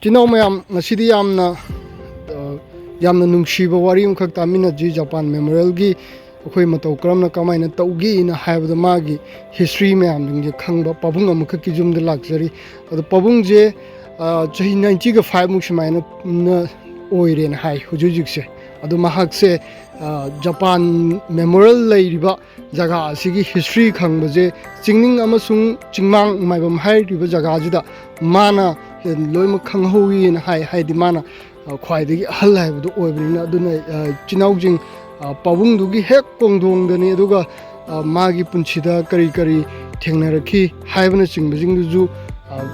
Chenab ma'am ngasidi yamna nungsiba wari umkhak tamina ji Japan memorial gi अखोई मतौ करमना कमायना तौगी इन हायबदा मागी history ma'am जे खंगबा पबुंग अमख की जुमद लाक्जरी अद पबुंग जे चही 90 का 5 मुख समायना ओइरेन हाय हुजुजुगसे अदु महाक से जापान मेमोरियल लैरिबा जगह असिगी हिस्ट्री खंगबजे चिंगनिंग अमसुंग चिंगमांग माइबम हायरिबा जगह जुदा माना लोइम खंगहोई इन हाय हायदि माना ख्वाइदगी हल हायबदु ओइबनिना अदुना चिनाउजिंग पाबुंदुगी हेक कोंगदोंदनी अदुगा मागी पुंछिदा करी करी थेंगनरखी हायबना चिंगबजिंगजु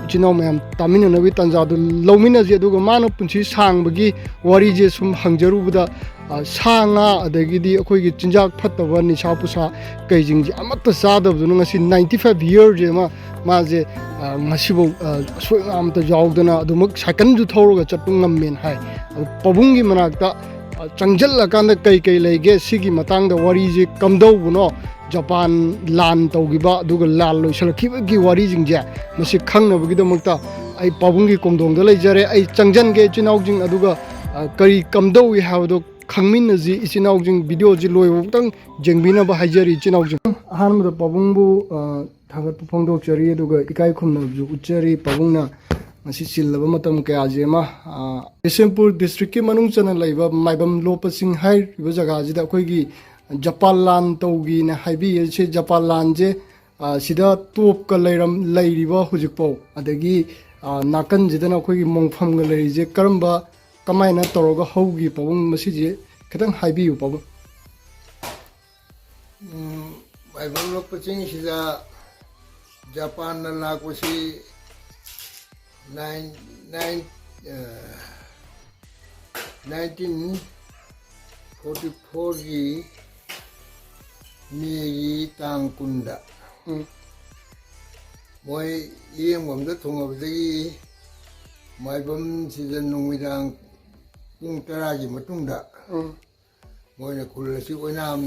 चिनाव मैम तामिननबी तंजादु लौमिनजे अदुगा माना पुंछी सांगबगी वारीजे सुम हंगजरुबदा सांगा अदगिदी अखोइगी चिंजाक फत्तबा निशा पुसा कैजिंगजे अमत्ता चादबदुन ngasi 95 year je माजे ngasiबो सोयमता जावदना अदुमक साइकल जु थौरगा चट्टु ngममेन हाय पाबुंगी मनाकता चंगजल कांद कई कई लेगे सिगी मतंग वारीजे कमदौबनो जापान लान तौगिबा दुग लाल लोइसलखिबगी वारी जिंजे मसे खंगनबगिदमक्ता आई पाबुंगी कोंदोंग लेजरे आई चंगजनगे चिनाउजिंग अदुगा करी कमदौइ हाबदो खंगमिनजी इचिनाउजिंग वीडियो जी लोइबतंग जेंगबिनबा हाइजरी चिनाउजिंग अहानमद पाबुंगबु थागत फोंदोकचरी अदुगा इकाई खुमनबजु उच्चरी पाबुंगना चिल्लबा मतम कया जेमा बिशनपुर डिस्ट्रिक्ट की मनुंग चना लैबा माइबम लोपसिंग हाइरिबा जगह अखोइगी जापान लान तौगी ने हाइबी से जापान लान जे सिदा टॉप का लैरम लैरिबा हुजिकपो अदगी नाकन जिदना अखोइगी मोंगफम ग लैरिजे करमबा कमायना तौरगा हौगी पाबुंग मसिजे खतंग हाइबियु पाबु माइबम लोपसिंग सिदा जापान ना लाकोसी 1944 की मेगी तांग कुंडा मोय येंगमदा थोंगबदगी माइबम सिजन नुमिदांग पुंग 10 की मतुंगदा मोयना खुलसी ओइनाम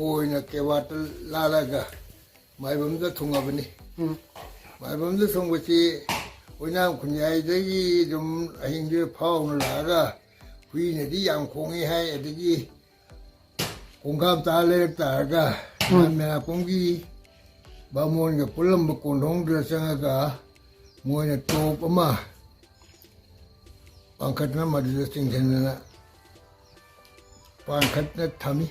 ओइना केवाट लालागा माइबमदा थोंगबनी माइबमदा थोंगबची ओइनाम खुन्याइदगी जुम अहिंगे फाउन लागा हुइनदी याम खोंगे हाय अदगी कोंगाम ताले तारगा मेरा पोंगी बामोन ग पुलम कोंडोंग द संगा मोइना टोप अमा पांखटना मदु सिंगथना पांखटना थमी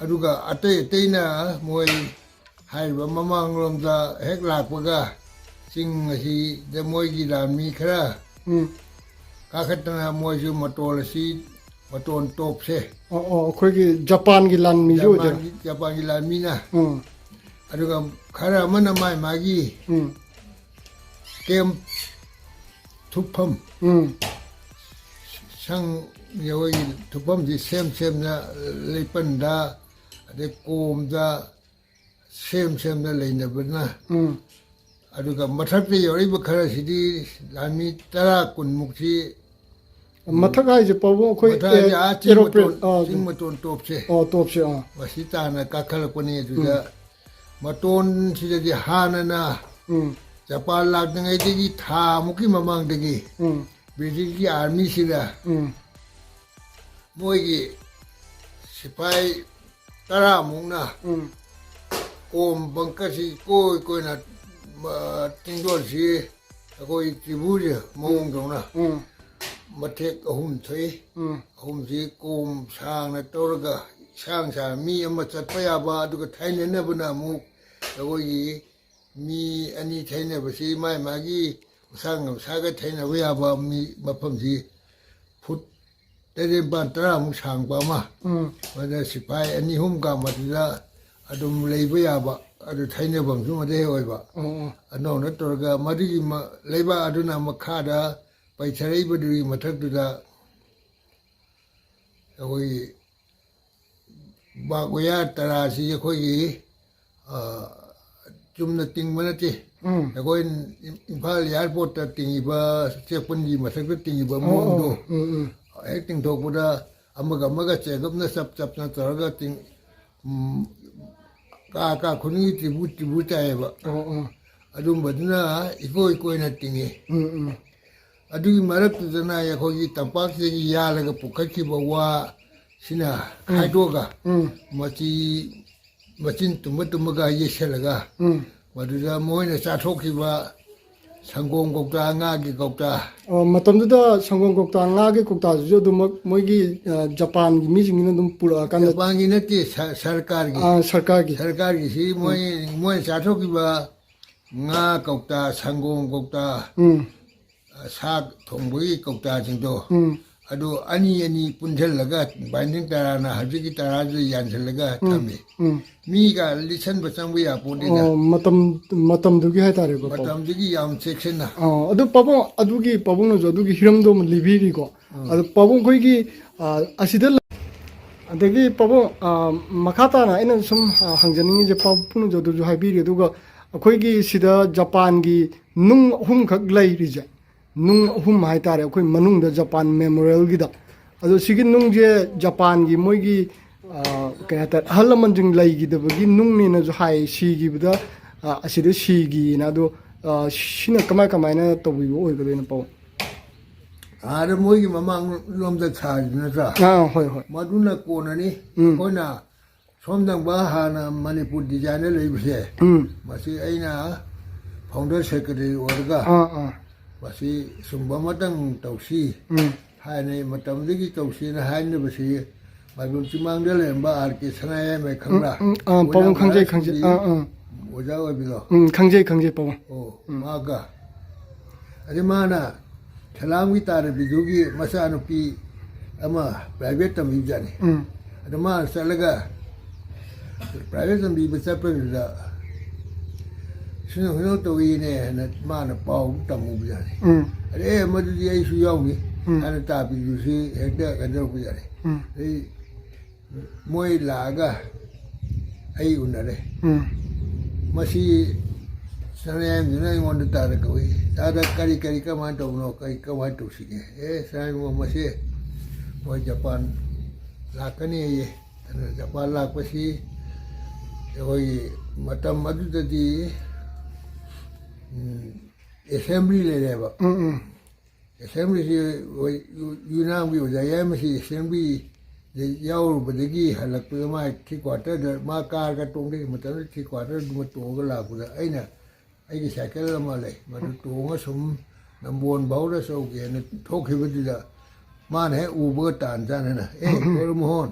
अदुगा अतै अतैना मोइ हाइबा ममांगलोमदा हेक लाकपगा चिंग असी मोगी लामी खरा काखतना मोयजु मतोन टॉप से अखोइगी जापान की लान मिजो जापान की लामी ना अदुगा खरा मना माय मागी केम थुपम संग योई थुपम जी सेम ना लेपनदा अदे कोमदा सेम ना लेनबना अदुगा मथक योरिबा खरसिदी लामी 10 कुन मुक्सी मथक हाइजे पाबु अखोइ एरोप्लेन सिंग मतोन टॉप से वसी ताना काखलपने जुदा मतोन सिदि हानना जापान लाक्दंगैदगी था मुकी ममांगदगी ब्रिटिश की आर्मी सिदा मोइगी सिपाही 10 मुंगना कोम बंकसी कोइना टिंगोसी अकोई त्रिभुज मौंग दौना मथेक अहुम थई अहुम जी कोम सांग न तौरगा सांग सा मी अमा चटपा याबा अदुगा थाइनेनबना मु अकोई मी अनि थाइनेबसी माय मागी सांग सागा थाइनेबा याबा मी मफम जी फुट 13 मु सांगबा मा मदा सिपाई अनि हुम का मदुदा अदुम लेबा याबा अदु थाइनेबम सु मदे होइबा अनो न तोरगा मदुगी लेबा अदुना मखादा पैथरैबदुगी मथक्तुदा अखोई बागोया तरासी अखोई चुमना तिंगबा नते अखोई इम्फाल एयरपोर्ट ता तिंगिबा चेकपनगी मथक्तु तिंगिबा मोंदो हेक तिंगथोकबदा अमगा चेकअपना चप तोरगा तिंग का खुनी त्रिबु चाहेबा अदुम बदना इकोई ना तिंगे ꯑꯗꯨꯒꯤ ꯃꯔꯛꯇꯨꯗꯅ ꯑꯩꯈꯣꯏꯒꯤ ꯇꯝꯄꯥꯛꯁꯤꯗꯒꯤ ꯌꯥꯜꯂꯒ ꯄꯨꯈꯠꯈꯤꯕ ꯋꯥ ꯁꯤꯅ ꯈꯥꯏꯗꯣꯛꯑꯒ ꯃꯆꯤꯟ ꯇꯨꯝꯃꯒ ꯌꯩꯁꯜꯂꯒ ꯃꯗꯨꯗ ꯃꯣꯏꯅ ꯆꯥꯊꯣꯛꯈꯤꯕ ꯁꯪꯒꯣꯝ ꯀꯧꯇꯥ ꯉꯥꯒꯤ ꯀꯧꯇꯥ ꯃꯇꯝꯗꯨꯗ ꯁꯪꯒꯣꯝ ꯀꯧꯇꯥ ꯉꯥꯒꯤ ꯀꯧꯇꯥꯁꯤꯁꯨ ꯑꯗꯨꯃꯛ ꯃꯣꯏꯒꯤ ꯖꯄꯥꯟꯒꯤ ꯃꯤꯁꯤꯡꯁꯤꯅ ꯑꯗꯨꯝ ꯄꯨꯔꯛꯑꯀꯥꯟꯗ ꯖꯄꯥꯟꯒꯤ ꯅꯠꯇꯦ ꯁꯔꯀꯥꯔꯒꯤ ꯁꯔꯀꯥꯔꯒꯤ ꯃꯣꯏꯅ ꯆꯥꯊꯣꯛꯈꯤꯕ ꯉꯥ ꯀꯧꯇꯥ ꯁꯪꯒꯣꯝ ꯀꯧꯇꯥ ꯁꯥ ꯊꯣꯡꯕꯒꯤ ꯀꯧꯇꯥꯁꯤꯡꯗꯣ ꯑꯗꯨ ꯑꯅꯤ ꯄꯨꯟꯁꯤꯜꯂꯒ ꯕꯥꯏꯟꯗꯤꯡ ꯇꯔꯥꯅ ꯍꯧꯖꯤꯛꯀꯤ ꯇꯔꯥꯗꯨ ꯌꯥꯟꯁꯤꯜꯂꯒ ꯊꯝꯃꯤ ꯃꯤꯒ ꯂꯤꯠꯁꯟꯕ ꯆꯪꯕ ꯌꯥꯄꯣꯠꯇꯦꯗ ꯃꯇꯝꯗꯨꯒꯤ ꯍꯥꯏꯇꯥꯔꯦꯀꯣ ꯃꯇꯝꯗꯨꯒꯤ ꯌꯥꯝ ꯆꯦꯛꯁꯤꯟꯅ ꯑꯗꯨ ꯄꯥꯕꯨꯡ ꯑꯗꯨꯒꯤ ꯄꯥꯕꯨꯡꯅꯁꯨ ꯑꯗꯨꯒꯤ ꯍꯤꯔꯝꯗꯣ ꯑꯃ ꯂꯤꯕꯤꯔꯤꯀꯣ ꯑꯗꯨ ꯄꯥꯕꯨꯡ ꯑꯩꯈꯣꯏꯒꯤ ꯑꯁꯤꯗ ꯑꯗꯒꯤ ꯄꯥꯕꯨꯡ ꯃꯈꯥ ꯇꯥꯅ ꯑꯩꯅ ꯁꯨꯝ ꯍꯪꯖꯅꯤꯡꯉꯤꯁꯦ ꯄꯥꯕꯨꯡꯅꯁꯨ ꯑꯗꯨꯁꯨ ꯍꯥꯏꯕꯤꯔꯤ ꯑꯗꯨꯒ ꯑꯩꯈꯣꯏꯒꯤ ꯁꯤꯗ ꯖꯄꯥꯟꯒꯤ ꯅꯨꯡ ꯑꯍꯨꯝꯈꯛ ꯂꯩꯔꯤꯁꯦ ꯅꯨꯡ ꯑꯍꯨꯝ ꯍꯥꯏꯇꯥꯔꯦ ꯑꯩꯈꯣꯏ ꯃꯅꯨꯡꯗ ꯖꯄꯥꯟ ꯃꯦꯃꯣꯔꯤꯌꯦꯜꯒꯤꯗ ꯑꯗꯣ ꯁꯤꯒꯤ ꯅꯨꯡꯁꯦ ꯖꯄꯥꯟꯒꯤ ꯃꯣꯏꯒꯤ ꯀꯩ ꯍꯥꯏꯇꯥꯔꯦ ꯑꯍꯜ ꯂꯃꯟꯁꯤꯡ ꯂꯩꯈꯤꯗꯕꯒꯤ ꯅꯨꯡꯅꯦꯅꯁꯨ ꯍꯥꯏ ꯁꯤꯈꯤꯕꯗ ꯑꯁꯤꯗ ꯁꯤꯒꯤꯅ ꯑꯗꯣ ꯁꯤꯅ ꯀꯃꯥꯏꯅ ꯇꯧꯕꯤꯕ ꯑꯣꯏꯒꯗꯣꯏꯅꯣ ꯄꯥꯕꯨꯡ ꯑꯥꯗ ꯃꯣꯏꯒꯤ ꯃꯃꯥꯡꯂꯣꯝꯗ ꯊꯥꯔꯤ ꯅꯠꯇ꯭ꯔꯥ ꯍꯣꯏ ꯃꯗꯨꯅ ꯀꯣꯟꯅꯅꯤ ꯑꯩꯈꯣꯏꯅ ꯁꯣꯝꯗꯪꯕ ꯍꯥꯟꯅ ꯃꯅꯤꯄꯨꯔ ꯗꯤꯖꯥꯏꯟꯗ ꯂꯩꯕꯁꯦ ꯃꯁꯤ ꯑꯩꯅ ꯐꯥꯎꯟꯗꯔ ꯁꯦꯀ꯭ꯔꯦꯇꯔꯤ ꯑꯣꯏꯔꯒ ꯃꯁꯤ ꯁꯨꯝꯕ ꯑꯃꯇꯪ ꯇꯧꯁꯤ ꯍꯥꯏꯅ ꯃꯇꯝꯗꯒꯤ ꯇꯧꯁꯤꯅ ꯍꯥꯏꯅꯕꯁꯤ ꯃꯥꯏꯕꯝ ꯆꯤꯡꯃꯥꯡꯗ ꯂꯩꯔꯝꯕ ꯑꯥꯔ ꯀꯦ ꯁꯅꯥꯌꯥꯏꯃꯩ ꯈꯪꯕ꯭ꯔꯥ ꯄꯥꯕꯨꯡ ꯈꯪꯖꯩ ꯑꯣꯖꯥ ꯑꯣꯏꯕꯗꯣ ꯈꯪꯖꯩ ꯄꯥꯕꯨꯡ ꯃꯥꯒ ꯑꯗꯩ ꯃꯥꯅ ꯁꯂꯥꯝꯒꯤ ꯇꯥꯔꯕꯤꯗꯨꯒꯤ ꯃꯆꯥꯅꯨꯄꯤ ꯑꯃ ꯄ꯭ꯔꯥꯏꯚꯦꯠ ꯇꯝꯕꯤꯕꯖꯥꯠꯅꯤ ꯑꯗ ꯃꯥꯅ ꯆꯠꯂꯒ ꯄ꯭ꯔꯥꯏꯚꯦꯠ ꯇꯝꯕꯤꯕ ꯆꯠꯄꯗꯨꯗ ꯁꯤꯅ ꯇꯧꯏꯅꯦ ꯍꯥꯏꯅ ꯃꯥꯅ ꯄꯥꯎ ꯇꯝꯃꯨꯕꯖꯥꯠꯅꯤ ꯑꯗꯩ ꯃꯗꯨꯗꯤ ꯑꯩꯁꯨ ꯌꯥꯎꯅꯤ ꯍꯥꯏꯅ ꯇꯥꯕꯤꯗꯨꯁꯤ ꯍꯦꯛꯇ ꯀꯩꯗꯧꯔꯛꯄꯖꯥꯠꯅꯤ ꯑꯗꯩ ꯃꯣꯏ ꯂꯥꯛꯑꯒ ꯑꯩ ꯎꯅꯔꯦ ꯃꯁꯤ ꯁꯅꯥꯌꯥꯏꯃꯗꯨꯅ ꯑꯩꯉꯣꯟꯗ ꯇꯥꯗ ꯀꯧꯏ ꯇꯥꯗ ꯀꯔꯤ ꯀꯃꯥꯏꯅ ꯇꯧꯕꯅꯣ ꯀꯃꯥꯏꯅ ꯇꯧꯁꯤꯒꯦ ꯁꯅꯥꯌꯥꯏꯃ ꯃꯁꯤ ꯃꯣꯏ ꯖꯄꯥꯟ ꯂꯥꯛꯀꯅꯤ ꯑꯌꯦ ꯑꯗꯨꯅ ꯖꯄꯥꯟ ꯂꯥꯛꯄꯁꯤ ꯑꯩꯈꯣꯏꯒꯤ ꯃꯇꯝ ꯑꯗꯨꯗꯗꯤ ꯑꯦꯁꯦꯝꯕ꯭ꯂꯤ ꯂꯩꯔꯦꯕ ꯑꯦꯁꯦꯝꯕ꯭ꯂꯤꯁꯤ ꯌꯨꯅꯥꯝꯒꯤ ꯑꯣꯖꯥ ꯌꯥꯏꯃꯁꯤ ꯑꯦꯁꯦꯝꯕ꯭ꯂꯤ ꯌꯥꯎꯔꯨꯕꯗꯒꯤ ꯍꯜꯂꯛꯄꯗ ꯃꯥ ꯊ꯭ꯔꯤ ꯀ꯭ꯋꯥꯔꯇꯔꯗ ꯃꯥ ꯀꯥꯔꯒ ꯇꯣꯡꯗꯒꯤ ꯃꯇꯝꯗ ꯊ꯭ꯔꯤ ꯀ꯭ꯋꯥꯔꯇꯔꯗꯨꯃ ꯇꯣꯡꯉꯒ ꯂꯥꯛꯄꯗ ꯑꯩꯒꯤ ꯁꯥꯏꯀꯜ ꯑꯃ ꯂꯩ ꯃꯗꯨ ꯇꯣꯡꯉ ꯁꯨꯝ ꯅꯝꯕꯣꯟ ꯐꯥꯎꯗ ꯆꯧꯒꯦꯅ ꯊꯣꯛꯈꯤꯕꯗꯨꯗ ꯃꯥꯅ ꯍꯦꯛ ꯎꯕꯒ ꯇꯥꯟ ꯆꯥꯅꯅ ꯃꯣꯍꯣꯟ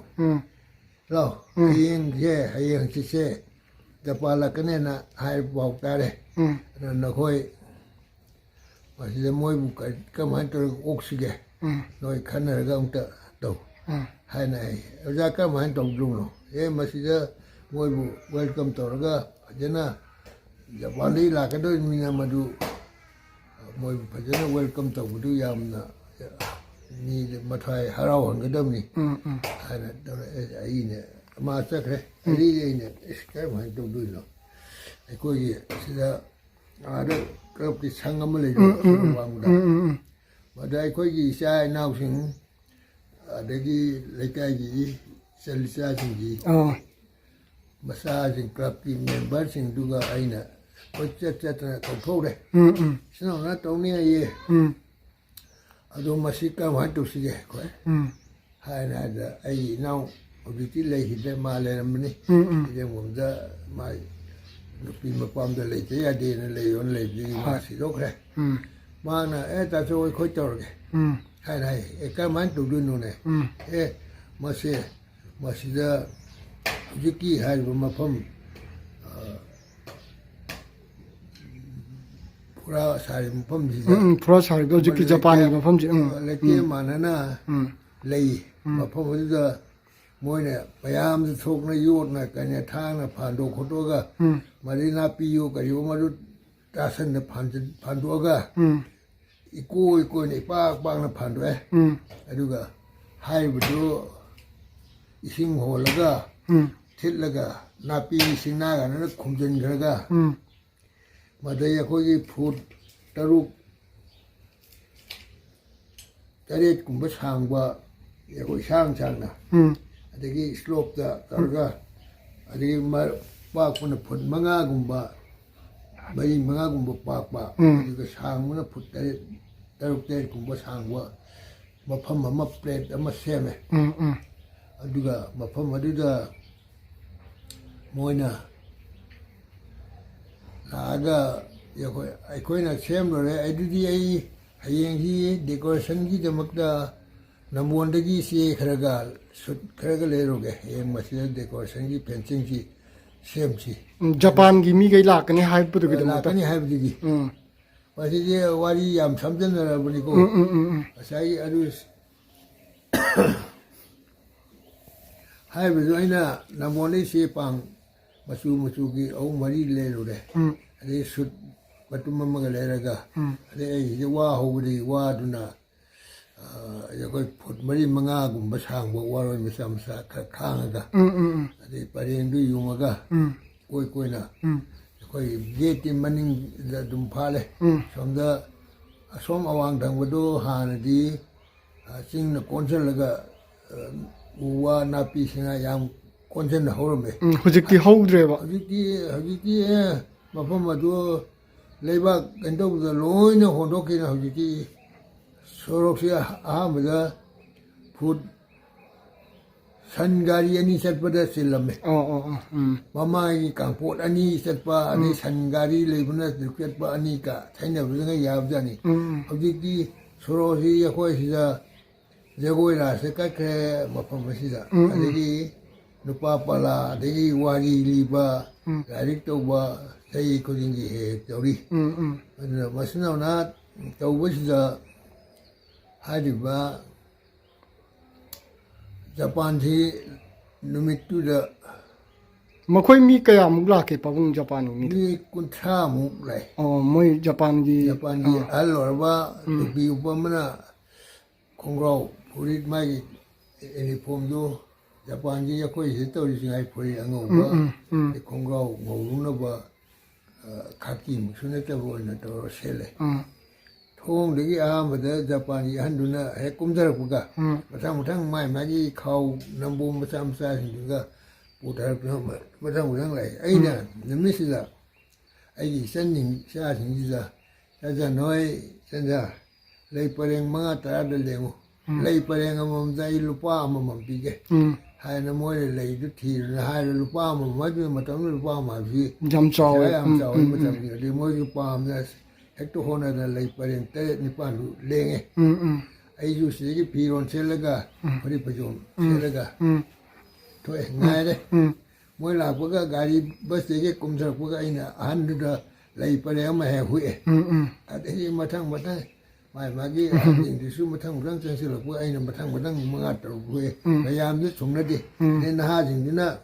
ꯂꯥꯎ ꯍꯌꯦꯡ ꯍꯪꯆꯤꯠꯁꯦ ꯖꯄꯥꯟ ꯂꯥꯛꯀꯅꯦꯅ ꯍꯥꯏꯕ ꯄꯥꯎ ꯇꯥꯔꯦ ꯑꯗꯨꯅ ꯅꯈꯣꯏ ꯃꯁꯤꯗ ꯃꯣꯏꯕꯨ ꯀꯃꯥꯏꯅ ꯇꯧꯔꯒ ꯑꯣꯛꯁꯤꯒꯦ ꯅꯣꯏ ꯈꯟꯅꯔꯒ ꯑꯝꯇ ꯇꯧ ꯍꯥꯏꯅ ꯑꯩ ꯑꯣꯖꯥ ꯀꯔꯝꯍꯥꯏꯅ ꯇꯧꯗ꯭ꯔꯨꯕꯅꯣ ꯃꯁꯤꯗ ꯃꯣꯏꯕꯨ ꯋꯦꯜꯀꯝ ꯇꯧꯔꯒ ꯐꯖꯅ ꯖꯄꯥꯟꯗꯒꯤ ꯂꯥꯛꯀꯗꯧꯔꯤꯕꯅꯤꯅ ꯃꯗꯨ ꯃꯣꯏꯕꯨ ꯐꯖꯅ ꯋꯦꯜꯀꯝ ꯇꯧꯕꯗꯨ ꯌꯥꯝꯅ ꯃꯤꯗ ꯃꯊ꯭ꯋꯥꯏ ꯍꯔꯥꯎꯍꯟꯒꯗꯕꯅꯤ ꯍꯥꯏꯅ ꯇꯧꯔꯛꯑꯦ ꯑꯩꯅ ꯃꯥ ꯆꯠꯈ꯭ꯔꯦ ꯑꯗꯒꯤ ꯑꯩꯅ ꯀꯔꯝꯍꯥꯏꯅ ꯇꯧꯗꯣꯏꯅꯣ ꯑꯩꯈꯣꯏꯒꯤ ꯁꯤꯗ ꯑꯥꯗ ꯀ꯭ꯂꯕꯀꯤ ꯁꯪ ꯑꯃ ꯂꯩꯕ ꯋꯥꯡꯃꯗ ꯃꯗ ꯑꯩꯈꯣꯏꯒꯤ ꯏꯆꯥ ꯏꯅꯥꯎꯁꯤꯡ ꯑꯗꯒꯤ ꯂꯩꯀꯥꯏꯒꯤ ꯏꯆꯥꯁꯤꯡꯒꯤ ꯃꯆꯥꯁꯤꯡ ꯀ꯭ꯂꯕꯀꯤ ꯃꯦꯝꯕꯔꯁꯤꯡꯗꯨꯒ ꯑꯩꯅ ꯀꯣꯏꯆꯠ ꯆꯠꯇꯅ ꯀꯧꯊꯣꯛꯔꯦ ꯁꯤꯅ ꯇꯧꯅꯤ ꯍꯥꯏꯌꯦ ꯑꯗꯣ ꯃꯁꯤ ꯀꯔꯝꯍꯥꯏꯅ ꯇꯧꯁꯤꯒꯦ ꯑꯩꯈꯣꯏ ꯍꯥꯏꯅ ꯍꯥꯏꯕꯗ ꯑꯩꯒꯤ ꯏꯅꯥꯎ ꯍꯧꯖꯤꯛꯇꯤ ꯂꯩꯈꯤꯗ꯭ꯔꯦ ꯃꯥ ꯂꯩꯔꯝꯕꯅꯤ ꯏꯔꯦꯡꯕꯝꯗ ꯃꯥ ꯅꯨꯄꯤ ꯃꯄꯥꯝꯗ ꯂꯩꯇ ꯌꯥꯗꯦꯅ ꯂꯩꯌꯣꯅ ꯂꯩꯕꯗꯒꯤ ꯃꯥ ꯁꯤꯗꯣꯛꯈ꯭ꯔꯦ ꯃꯥꯅ ꯑꯦ ꯇꯥꯆꯧ ꯑꯩꯈꯣꯏ ꯇꯧꯔꯒꯦ ꯍꯥꯏꯅ ꯍꯥꯏ ꯀꯔꯝꯍꯥꯏꯅ ꯇꯧꯗꯣꯏꯅꯣꯅꯦ ꯃꯁꯤꯗ ꯍꯧꯖꯤꯛꯀꯤ ꯍꯥꯏꯔꯤꯕ ꯃꯐꯝ ꯐꯨꯔꯥ ꯁꯥꯔꯤꯕ ꯃꯐꯝꯁꯤꯗ ꯐꯨꯔꯥ ꯁꯥꯔꯤꯕ ꯍꯧꯖꯤꯛꯀꯤ ꯖꯄꯥꯟꯒꯤ ꯃꯐꯝꯁꯤ ꯂꯩꯇꯦ ꯃꯥꯟꯅꯅ ꯂꯩ ꯃꯐꯝ ꯑꯗꯨꯗ ꯃꯣꯏꯅ ꯃꯌꯥꯝꯗ ꯊꯣꯛꯅ ꯌꯣꯠꯅ ꯀꯩꯅ ꯊꯥꯡꯅ ꯐꯥꯟꯗꯣꯛ ꯈꯣꯠꯇꯣꯛꯑꯒ ꯃꯗꯩ ꯅꯥꯄꯤꯌꯨ ꯀꯔꯤꯌꯨ ꯃꯗꯨ ꯇꯥꯁꯟꯅ ꯐꯥꯟꯗꯣꯛꯑꯒ ꯏꯀꯣꯏꯅ ꯏꯄꯥꯛ ꯄꯥꯛꯅ ꯐꯥꯟꯗꯣꯛꯑꯦ ꯑꯗꯨꯒ ꯍꯥꯏꯔꯤꯕꯗꯨ ꯏꯁꯤꯡ ꯍꯣꯜꯂꯒ ꯊꯤꯠꯂꯒ ꯅꯥꯄꯤ ꯁꯤꯡꯅꯥꯒꯅ ꯈꯨꯝꯖꯤꯟꯈ꯭ꯔꯒ ꯃꯗꯩ ꯑꯩꯈꯣꯏꯒꯤ ꯐꯨꯠ 6-7 ꯁꯥꯡꯕ ꯑꯩꯈꯣꯏ ꯁꯥꯡꯅ ꯑꯗꯒꯤ ꯁ꯭ꯂꯣꯞꯇ ꯇꯧꯔꯒ ꯑꯗꯒꯤ ꯄꯥꯛꯄꯅ ꯐꯨꯠ 5 ꯃꯔꯤ 5 ꯄꯥꯛꯄ ꯑꯗꯨꯒ ꯁꯥꯡꯕꯅ food 7 taruk tet kumba sangwa mafam ama plate ama seme aduga mafam aduda moina laga yakoi aikoina sem lore adudi ai hayeng hi decoration gi jamakda namondagi si kharaga sut kharaga leroge hayeng masih decoration gi fencing gi sem si Japan gi mi gai lakani haibu gi la kani haibdi gi masih je wari yam samjan na bani ko asai adu hai bezo aina namoni si pang masu gi au mari lerore ade sut batum mamaga leraga ade ai wa hobri wa duna yakoi phut mari manga gumba sangba waroi misam sa khanga ade pareng du yumaga koi na yakoi gate maning da dum phale somda asom awang dangwado hanadi sing na konsel laga uwa napi singa yam konsel na horome hujikti howdreba hajiki mafam adu leibak endo da loina hondokina hajiki soroksia ahamada food sangari ani satpada silame mama gi kangpot ani satpa ani sangari leibuna duketpa ani ka thaina bujanga yabjani hajiki sorosi yakoi sida jagoi ra se kakre mafam sida adigi nupa pala adigi wari liba garik tauba sei kodingi he tauri masina na tauba sida hadiba Japan thi numitu da makhoi mi kaya muk lake pabung Japan mi ni kuntra muk lai moi Japan gi alorba tubi upamana kongrau purit mai uniform do Japan gi yakoi hitori singai puri angoba kongrau ngoruna ba khaki musuna ta bo na to sele thong degi amada Japan gi handuna he kumjar puga matang mai magi khau nambu macam sa hinga putar matang lai aina nimisila ai sanning sa hinga sa noi sanja lei pareng mga tara da lengo lei pareng amam dai lupa amam pige hai na moi lei du thi na hai lupa amam ma du matam lupa ma vi jam chaw matam di moi lupa am na hekto hona da lei pareng te ni pa lu lenge ai ju si gi piron selaga pari pajom selaga to ngai de moi la puga gari bus ge kumsar puga ina han da lei pareng ma he hui ade matang mai magi ing su matang rang chen se lo puga ina matang mga to hui payam ni chungna de ne na ha jing dina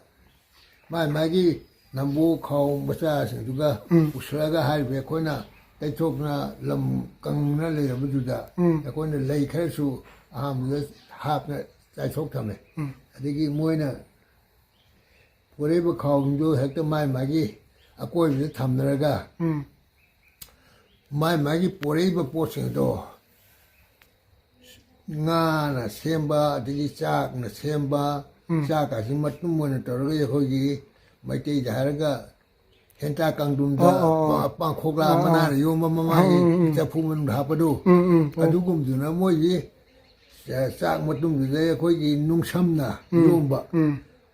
mai magi nambu khau macha sing duga usraga hai be khona tai chok na lam kang na le bu du da khona lei khar su am le hap na tai chok thame adigi moina pore bu khau jo hekta mai magi akoi bi thamnaraga mai magi pore bu po sing do nga na semba adigi chak na semba chaka si matum mo na torga yakoi mai tei daraga henta kangdum da pang khokla mana yo mama cha phuman hapadu adugum duna moi yi sak matum de khoi gi nungsam na yomba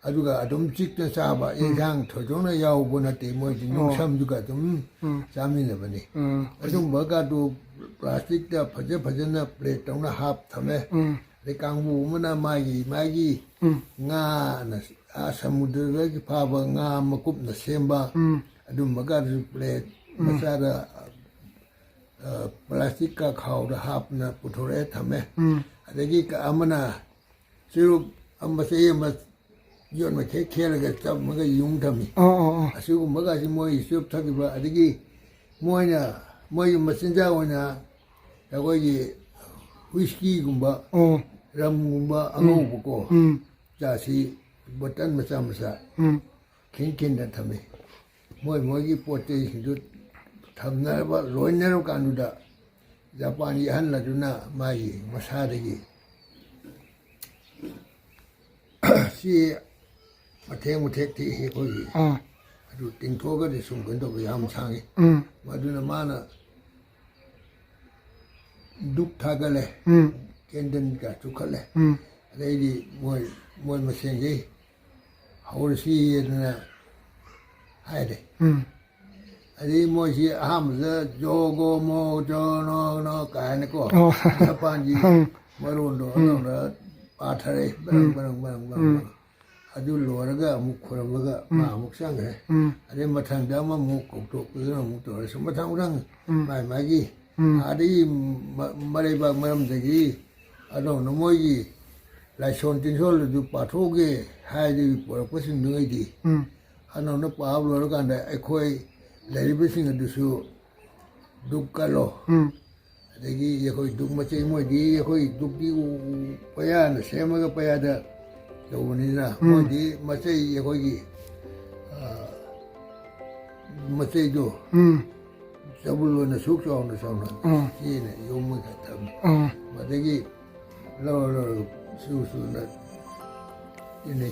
aduga adum chik ta saba injang thojong na yaw bona te moi gi nungsam duga dum chami na bani adum baga do plastic da phaje na plate tong na hap thame le kangbu mana magi nga na samudra gi phaba nga makup na semba adum baga plate masara plastic ka khau da hap na puthore thame adagi ka amana siru ambase ma yon ma khe laga chap maga yung thami asu maga si moi sup thaki ba adagi moi masinja wana yagogi whisky gumba ram gumba ango ko jasi botan masa kin da thame moi gi pote hindu thamna ba loiner kanu da Japan han la duna mai masada gi si mathek ti he ko gi adu ting tho ga de sum kan do yam changi maduna mana ดุกทากันเลย เกณฑ์เดินกับทุกคนเลยอะไรดีมวยมาเสียงยี่เขาสินะให้เลยอันนี้มวยสิห้ามจะโจโกโมโจโนกันนี่ก็ญี่ปุ่นจีมารุนโดนเราปาทะเลบังอายุหลวงก็มุขคนมันก็มามุขช่างเลยอันนี้มาทางเดิมมามุขกุกตุกคือมุขตัวสมมติทางเรื่องไม่กี่อันนี้มาได้บางมันจะกี่อันนั้นมวยกี่หลายชนตินชนดูปาทุกข์ให้ดีปวดก็สิ่งหนึ่งดีอันนั้นป้าบลูกันได้ไอ้คุยเลยไปสิ่งดูสู้ดุกกันโลแต่กี้ยังคุยดุกมาเจอมวยดียังคุยดุกดีไปยันเสียมันก็ไปยันเด้อเดี๋ยววันนี้นะมวยดีมาเจอยังคุยมาเจอดูจะบุรุษนะสุขสองนะสองนะที่เนี่ยยมมือกันทำมาแต่กี้เราสู้ๆนะที่นี่